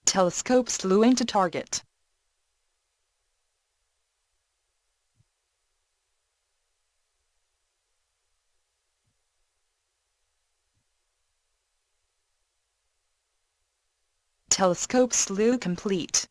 Telescope slew into target. Telescope slew complete.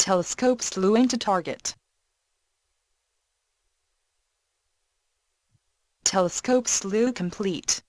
Telescope slew into target. Telescope slew complete.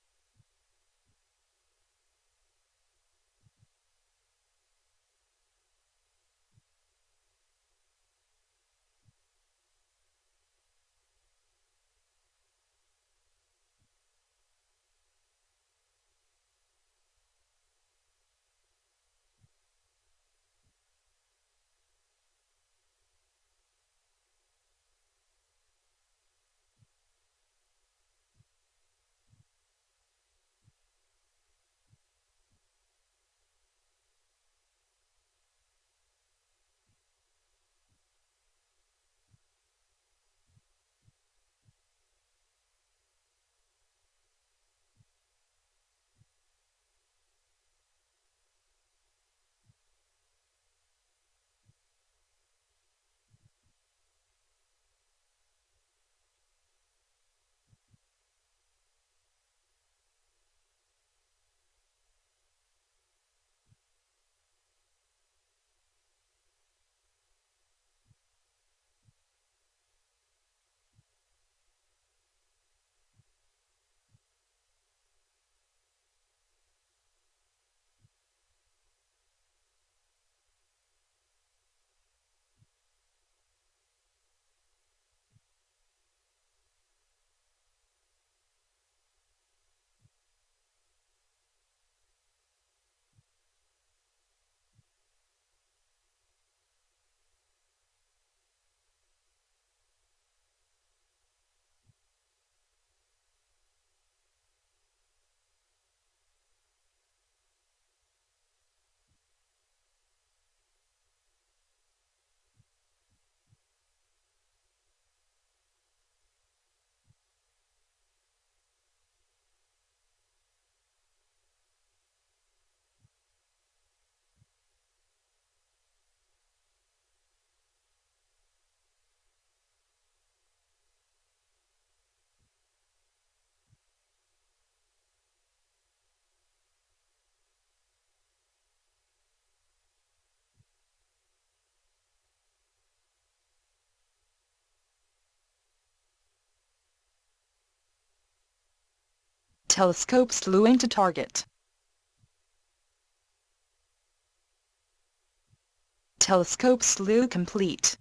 Telescope slew into target. Telescope slew complete.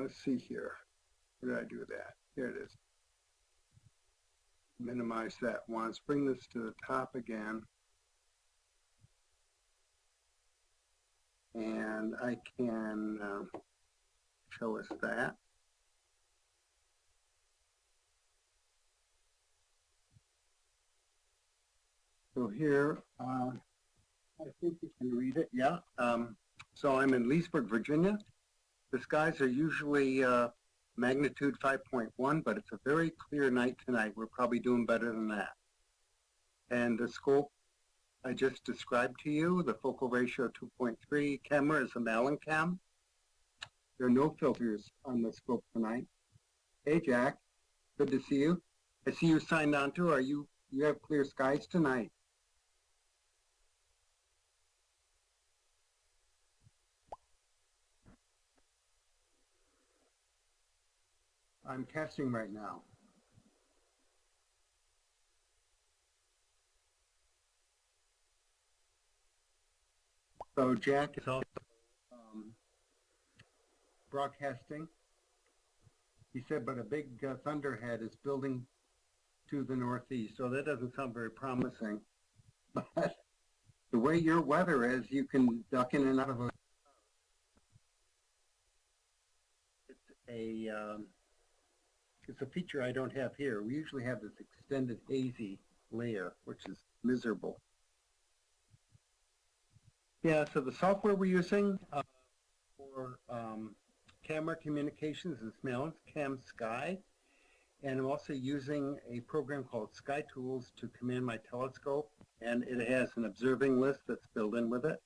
let's see here. Where did I do that? Here it is. Minimize that once. Bring this to the top again. And I can show us that. So here, I think you can read it, yeah. So I'm in Leesburg, Virginia. The skies are usually magnitude 5.1, but it's a very clear night tonight. We're probably doing better than that. And the scope I just described to you, the focal ratio 2.3, camera is a Malin cam. There are no filters on the scope tonight. Hey Jack, good to see you. I see you signed on to. You have clear skies tonight? I'm casting right now. So Jack is also broadcasting. He said, but a big thunderhead is building to the northeast, so that doesn't sound very promising. But the way your weather is, you can duck in and out of a. It's a feature I don't have here. We usually have this extended hazy layer, which is miserable. Yeah, so the software we're using for camera communications is Malin Cam Sky, and I'm also using a program called Sky Tools to command my telescope, and it has an observing list that's built in with it.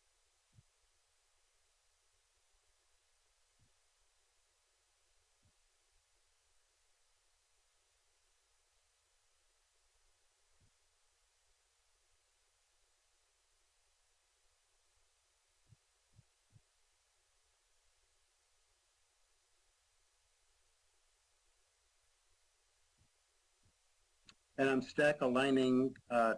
And I'm stack aligning the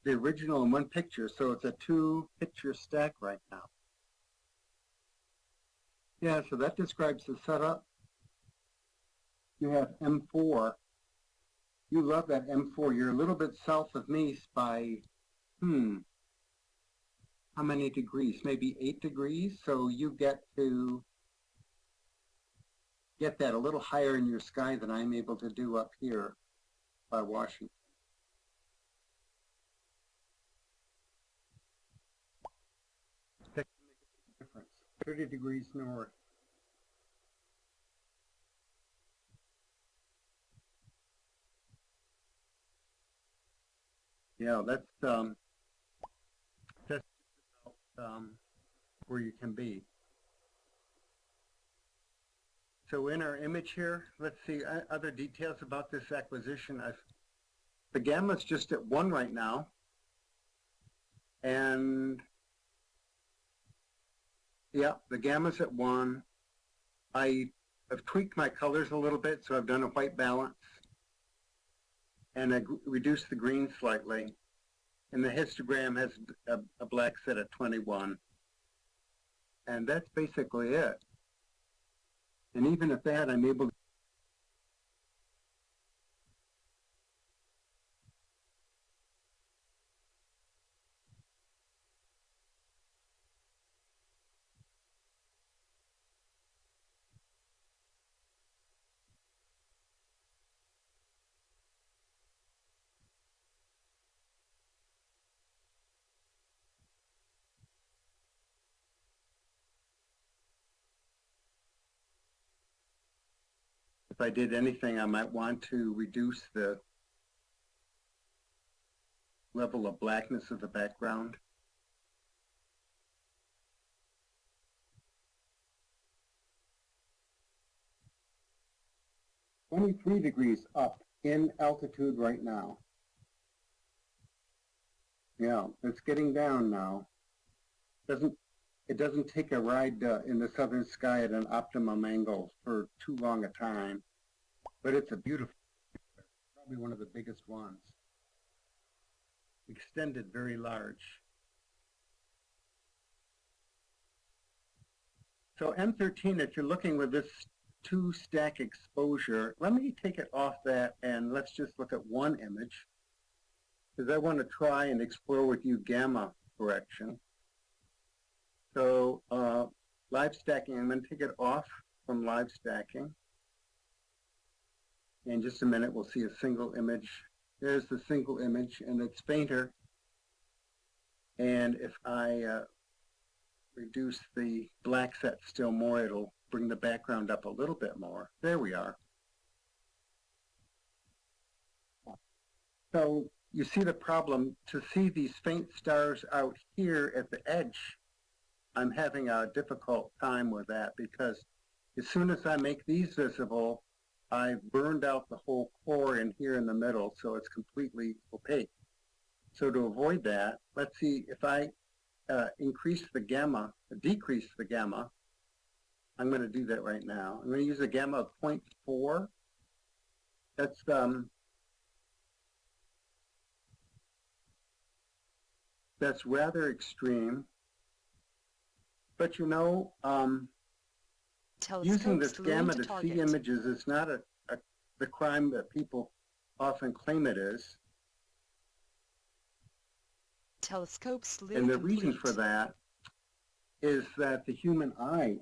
original in one picture, so it's a 2-picture stack right now. Yeah, so that describes the setup. You have M4. You love that M4. You're a little bit south of me by, how many degrees? Maybe 8 degrees. So you get to get that a little higher in your sky than I'm able to do up here by Washington. That can make a big difference. 30 degrees north. Yeah, that's about where you can be. So in our image here, let's see other details about this acquisition. The gamma's just at 1 right now, and yeah, the gamma's at 1. I have tweaked my colors a little bit, so I've done a white balance, and I reduced the green slightly. And the histogram has a black set at 21. And that's basically it. And even at that, I'm able to if I did anything, I might want to reduce the level of blackness of the background. "23 degrees up in altitude right now." Yeah, it's getting down now. It doesn't take a ride in the southern sky at an optimum angle for too long a time, but it's a beautiful, probably one of the biggest ones. Extended very large. So M13, if you're looking with this two-stack exposure, let me take it off that and let's just look at one image, because I want to try and explore with you gamma correction. So live stacking, I'm going to take it off from live stacking. In just a minute, we'll see a single image. There's the single image, and it's fainter. And if I reduce the black set still more, it'll bring the background up a little bit more. There we are. So you see the problem. To see these faint stars out here at the edge, I'm having a difficult time with that, because as soon as I make these visible, I've burned out the whole core in here in the middle, so it's completely opaque. So to avoid that, let's see if I decrease the gamma. I'm going to do that right now. I'm going to use a gamma of 0.4. That's rather extreme. But you know, using this gamma to see images is not the crime that people often claim it is. Telescope slew and the complete. reason for that is that the human eye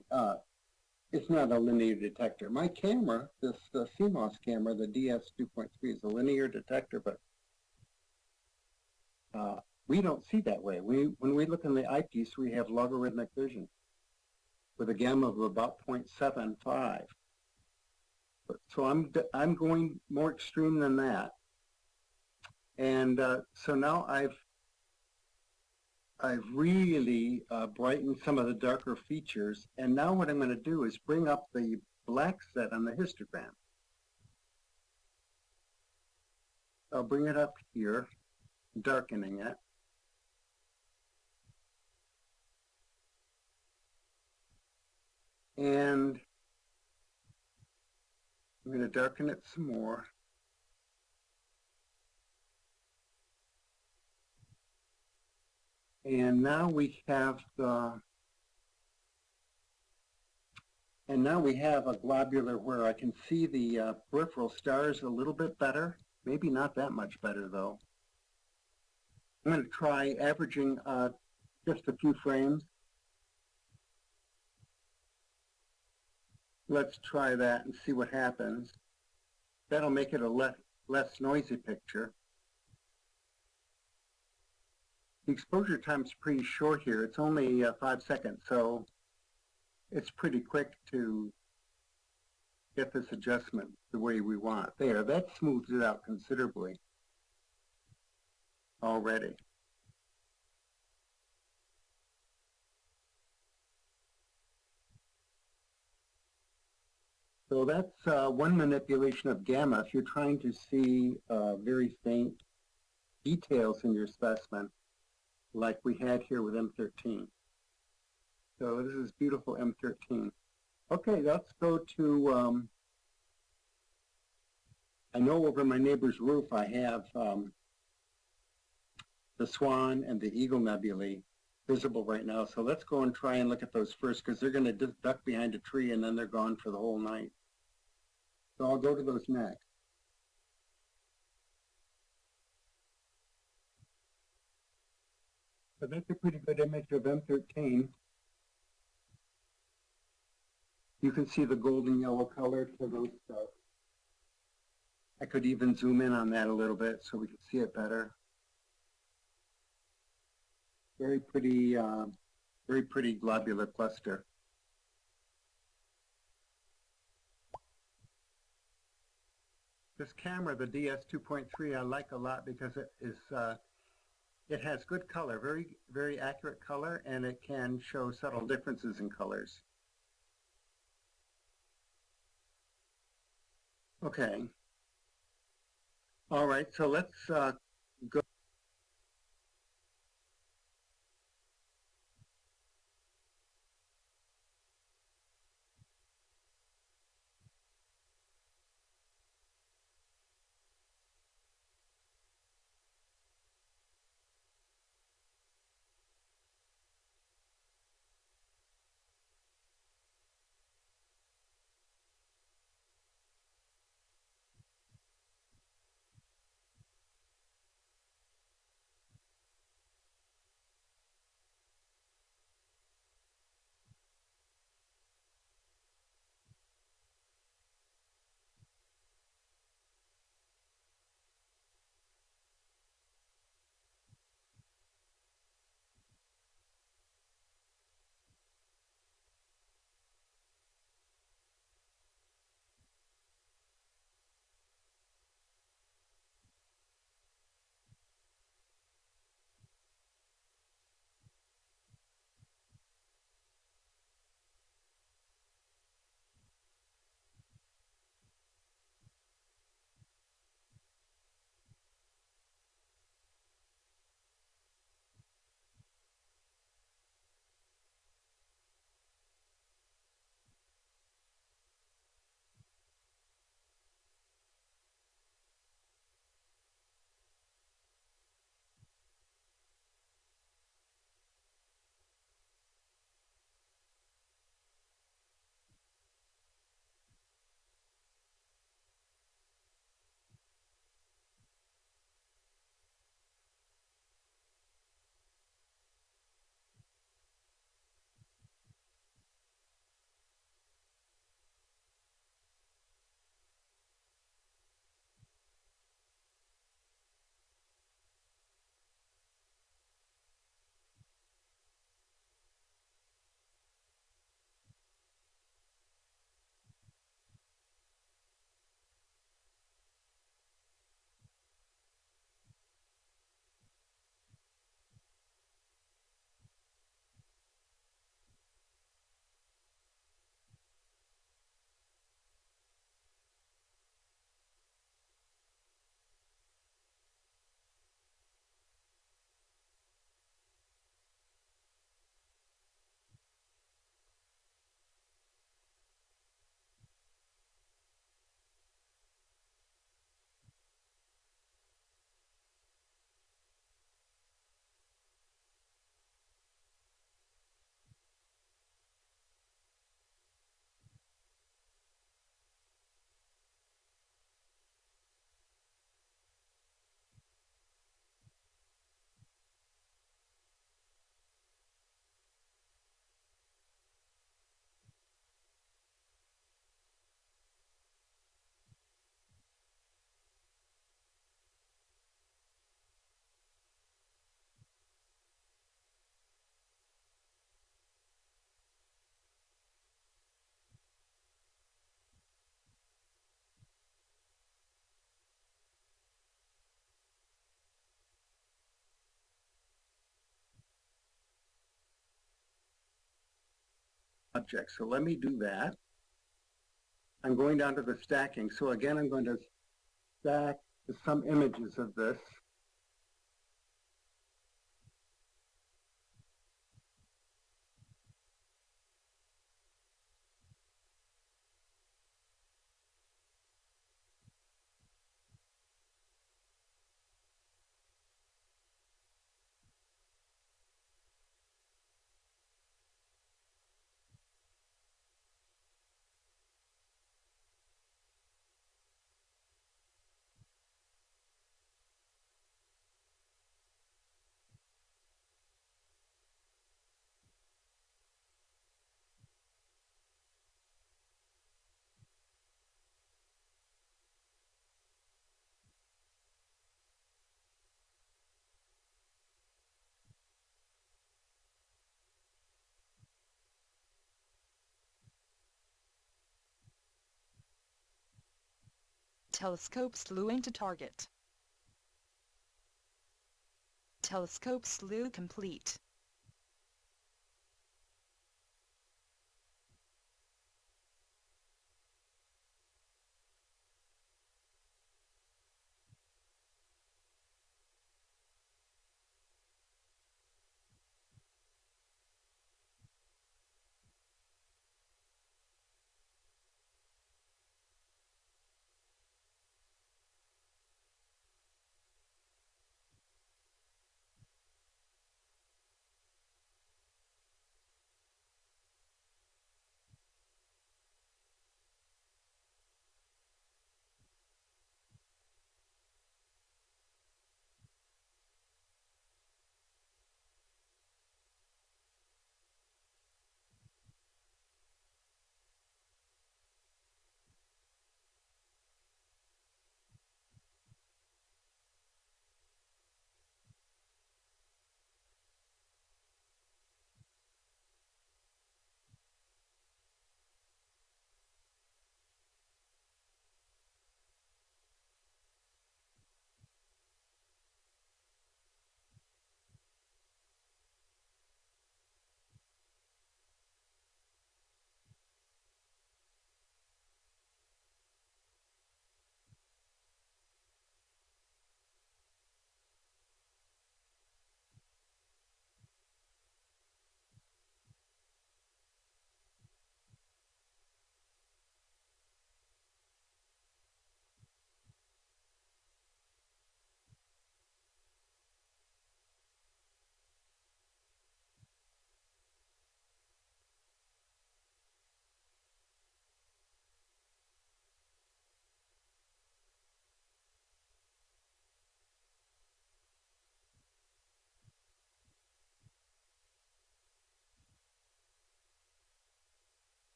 is not a linear detector. My camera, this CMOS camera, the DS2.3, is a linear detector, but we don't see that way. When we look in the eyepiece, we have logarithmic vision with a gamma of about 0.75. So I'm going more extreme than that. And so now I've really brightened some of the darker features. And now what I'm going to do is bring up the black set on the histogram. I'll bring it up here, darkening it. And I'm going to darken it some more. And now we have a globular where I can see the peripheral stars a little bit better. Maybe not that much better, though. I'm going to try averaging just a few frames. Let's try that and see what happens. That'll make it a less noisy picture. The exposure time is pretty short here. It's only 5 seconds, so it's pretty quick to get this adjustment the way we want. There, that smooths it out considerably already. So that's one manipulation of gamma if you're trying to see very faint details in your specimen, like we had here with M13. So this is beautiful M13. Okay, let's go to, I know over my neighbor's roof I have the Swan and the Eagle nebulae visible right now. So let's go and try and look at those first, because they're going to duck behind a tree and then they're gone for the whole night. So I'll go to those next. So that's a pretty good image of M13. You can see the golden yellow color to those stars. I could even zoom in on that a little bit so we can see it better. Very pretty globular cluster. This camera, the DS2.3, I like a lot because it has good color, very accurate color, and it can show subtle differences in colors. Okay. All right, so let's go. object. So let me do that. I'm going down to the stacking. So again, I'm going to stack some images of this. Telescope slewing to target. Telescope slew complete.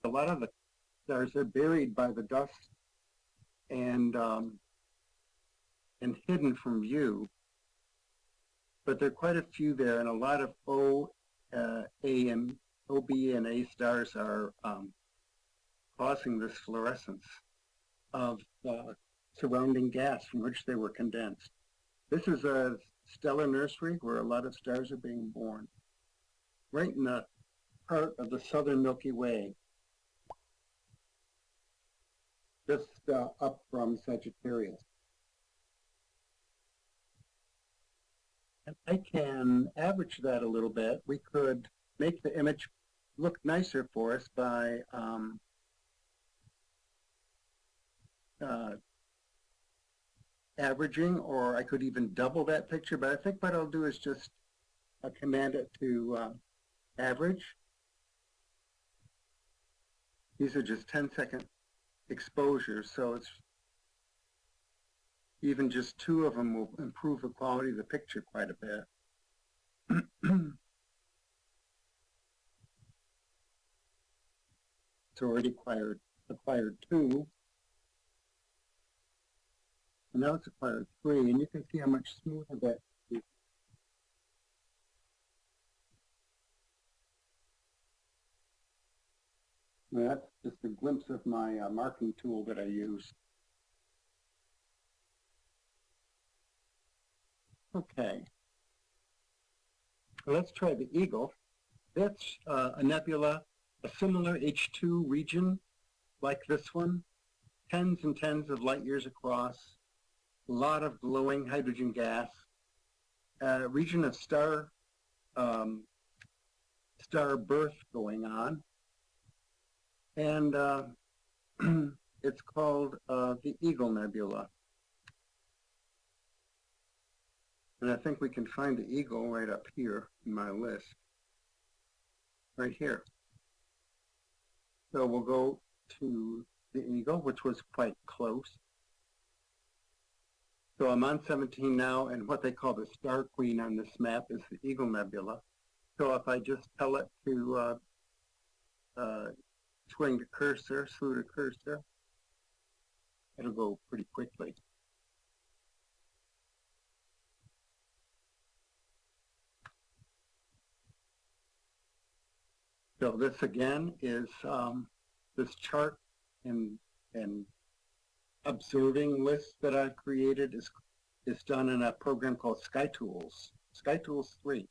A lot of the stars are buried by the dust and hidden from view, but there are quite a few there, and a lot of O, B, and A stars are causing this fluorescence of surrounding gas from which they were condensed. This is a stellar nursery where a lot of stars are being born, right in the heart of the southern Milky Way, just up from Sagittarius. And I can average that a little bit. We could make the image look nicer for us by averaging, or I could even double that picture, but I think what I'll do is just command it to average. These are just 10-second exposures, so it's even just two of them will improve the quality of the picture quite a bit. It's already acquired 2. And now it's acquired 3, and you can see how much smoother that is. That's just a glimpse of my marking tool that I use. Okay, let's try the Eagle. That's a nebula, a similar H2 region like this one, tens and tens of light years across, a lot of glowing hydrogen gas, a region of star birth going on, and it's called the Eagle Nebula. And I think we can find the Eagle right up here in my list, right here. So we'll go to the Eagle, which was quite close. So I'm on 17 now, and what they call the star queen on this map is the Eagle Nebula. So if I just tell it to swing the cursor, slew the cursor, it'll go pretty quickly. So this again is this chart and observing list that I've created is done in a program called SkyTools, SkyTools 3.